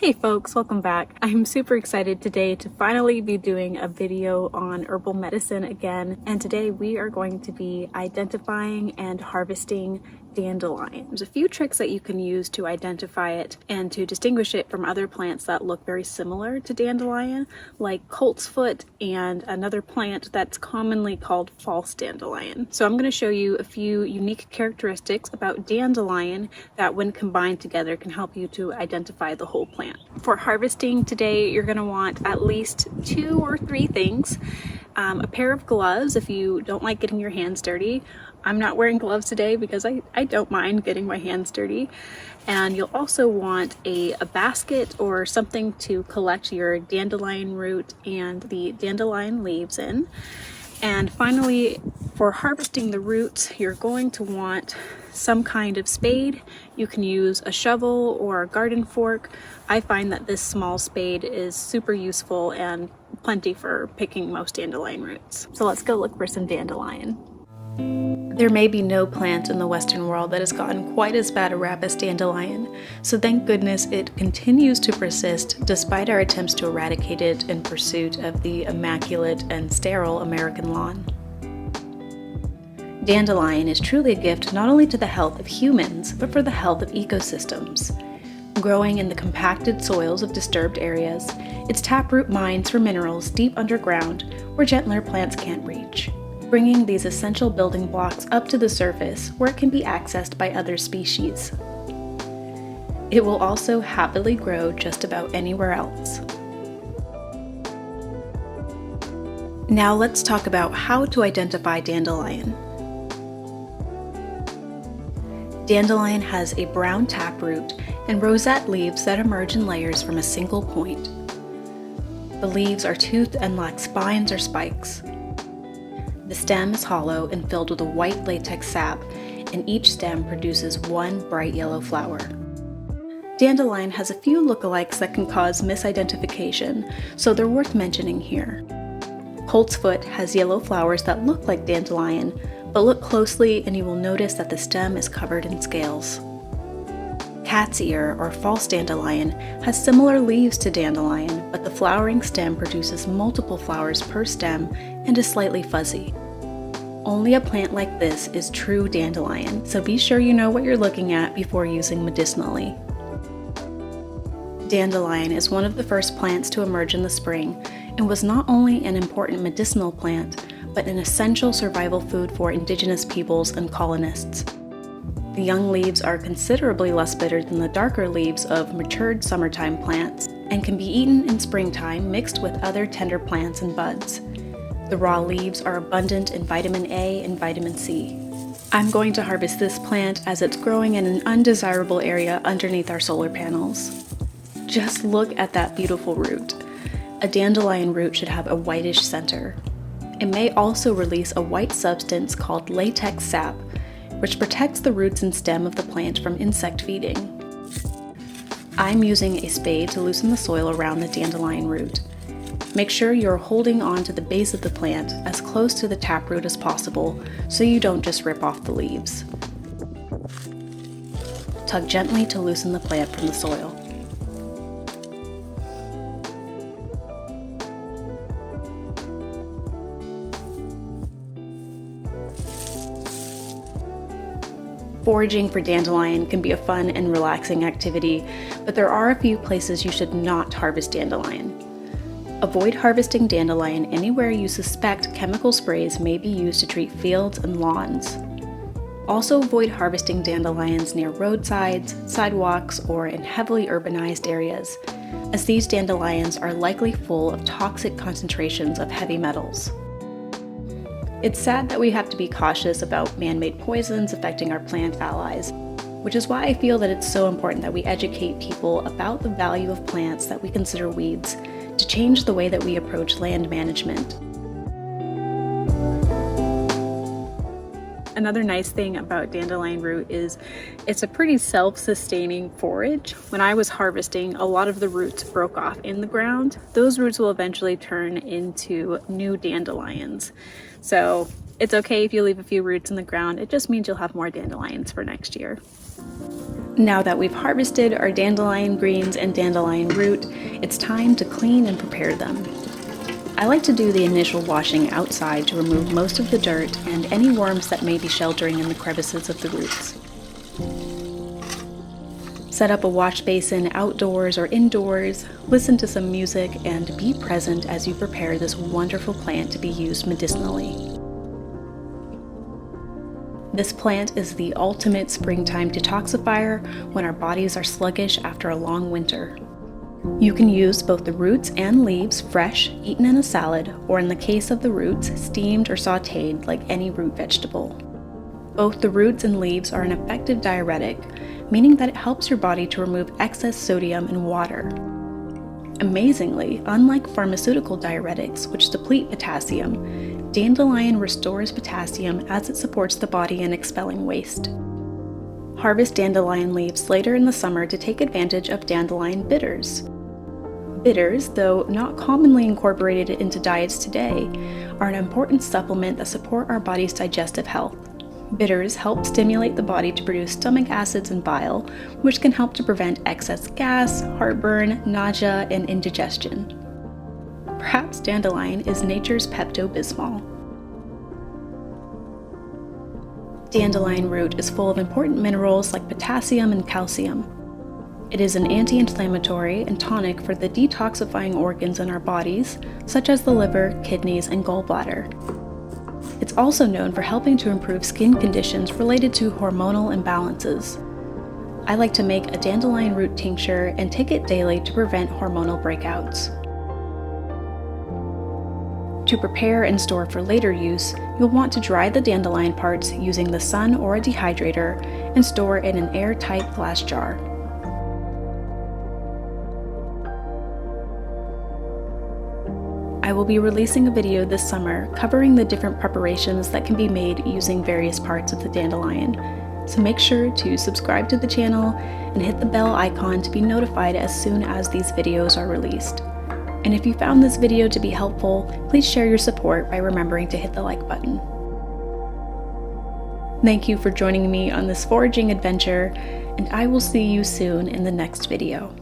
Hey folks, welcome back. I'm super excited today to finally be doing a video on herbal medicine again, and today we are going to be identifying and harvesting dandelion. There's a few tricks that you can use to identify it and to distinguish it from other plants that look very similar to dandelion, like coltsfoot and another plant that's commonly called false dandelion. So I'm going to show you a few unique characteristics about dandelion that when combined together can help you to identify the whole plant. For harvesting today, you're going to want at least 2 or 3 things. A pair of gloves if you don't like getting your hands dirty. I'm not wearing gloves today because I don't mind getting my hands dirty. And you'll also want a basket or something to collect your dandelion root and the dandelion leaves in. And finally, for harvesting the roots, you're going to want some kind of spade. You can use a shovel or a garden fork. I find that this small spade is super useful and plenty for picking most dandelion roots. So let's go look for some dandelion. There may be no plant in the Western world that has gotten quite as bad a rap as dandelion, so thank goodness it continues to persist despite our attempts to eradicate it in pursuit of the immaculate and sterile American lawn. Dandelion is truly a gift not only to the health of humans, but for the health of ecosystems. Growing in the compacted soils of disturbed areas, its taproot mines for minerals deep underground where gentler plants can't reach, bringing these essential building blocks up to the surface where it can be accessed by other species. It will also happily grow just about anywhere else. Now let's talk about how to identify dandelion. Dandelion has a brown taproot and rosette leaves that emerge in layers from a single point. The leaves are toothed and lack spines or spikes. The stem is hollow and filled with a white latex sap, and each stem produces one bright yellow flower. Dandelion has a few lookalikes that can cause misidentification, so they're worth mentioning here. Coltsfoot has yellow flowers that look like dandelion, but look closely and you will notice that the stem is covered in scales. Cat's ear, or false dandelion, has similar leaves to dandelion, but the flowering stem produces multiple flowers per stem and is slightly fuzzy. Only a plant like this is true dandelion, so be sure you know what you're looking at before using medicinally. Dandelion is one of the first plants to emerge in the spring and was not only an important medicinal plant, but an essential survival food for indigenous peoples and colonists. The young leaves are considerably less bitter than the darker leaves of matured summertime plants and can be eaten in springtime mixed with other tender plants and buds. The raw leaves are abundant in vitamin A and vitamin C. I'm going to harvest this plant as it's growing in an undesirable area underneath our solar panels. Just look at that beautiful root. A dandelion root should have a whitish center. It may also release a white substance called latex sap, which protects the roots and stem of the plant from insect feeding. I'm using a spade to loosen the soil around the dandelion root. Make sure you're holding on to the base of the plant as close to the taproot as possible so you don't just rip off the leaves. Tug gently to loosen the plant from the soil. Foraging for dandelion can be a fun and relaxing activity, but there are a few places you should not harvest dandelion. Avoid harvesting dandelion anywhere you suspect chemical sprays may be used to treat fields and lawns. Also avoid harvesting dandelions near roadsides, sidewalks, or in heavily urbanized areas, as these dandelions are likely full of toxic concentrations of heavy metals. It's sad that we have to be cautious about man-made poisons affecting our plant allies, which is why I feel that it's so important that we educate people about the value of plants that we consider weeds to change the way that we approach land management. Another nice thing about dandelion root is it's a pretty self-sustaining forage. When I was harvesting, a lot of the roots broke off in the ground. Those roots will eventually turn into new dandelions. So it's okay if you leave a few roots in the ground. It just means you'll have more dandelions for next year. Now that we've harvested our dandelion greens and dandelion root, it's time to clean and prepare them. I like to do the initial washing outside to remove most of the dirt and any worms that may be sheltering in the crevices of the roots. Set up a wash basin outdoors or indoors, listen to some music, and be present as you prepare this wonderful plant to be used medicinally. This plant is the ultimate springtime detoxifier when our bodies are sluggish after a long winter. You can use both the roots and leaves fresh, eaten in a salad, or in the case of the roots, steamed or sautéed like any root vegetable. Both the roots and leaves are an effective diuretic, meaning that it helps your body to remove excess sodium in water. Amazingly, unlike pharmaceutical diuretics, which deplete potassium, dandelion restores potassium as it supports the body in expelling waste. Harvest dandelion leaves later in the summer to take advantage of dandelion bitters. Bitters, though not commonly incorporated into diets today, are an important supplement that support our body's digestive health. Bitters help stimulate the body to produce stomach acids and bile, which can help to prevent excess gas, heartburn, nausea, and indigestion. Perhaps dandelion is nature's Pepto-Bismol. Dandelion root is full of important minerals like potassium and calcium. It is an anti-inflammatory and tonic for the detoxifying organs in our bodies, such as the liver, kidneys, and gallbladder. It's also known for helping to improve skin conditions related to hormonal imbalances. I like to make a dandelion root tincture and take it daily to prevent hormonal breakouts. To prepare and store for later use, you'll want to dry the dandelion parts using the sun or a dehydrator and store in an airtight glass jar. I will be releasing a video this summer covering the different preparations that can be made using various parts of the dandelion, so make sure to subscribe to the channel and hit the bell icon to be notified as soon as these videos are released. And if you found this video to be helpful, please share your support by remembering to hit the like button. Thank you for joining me on this foraging adventure, and I will see you soon in the next video.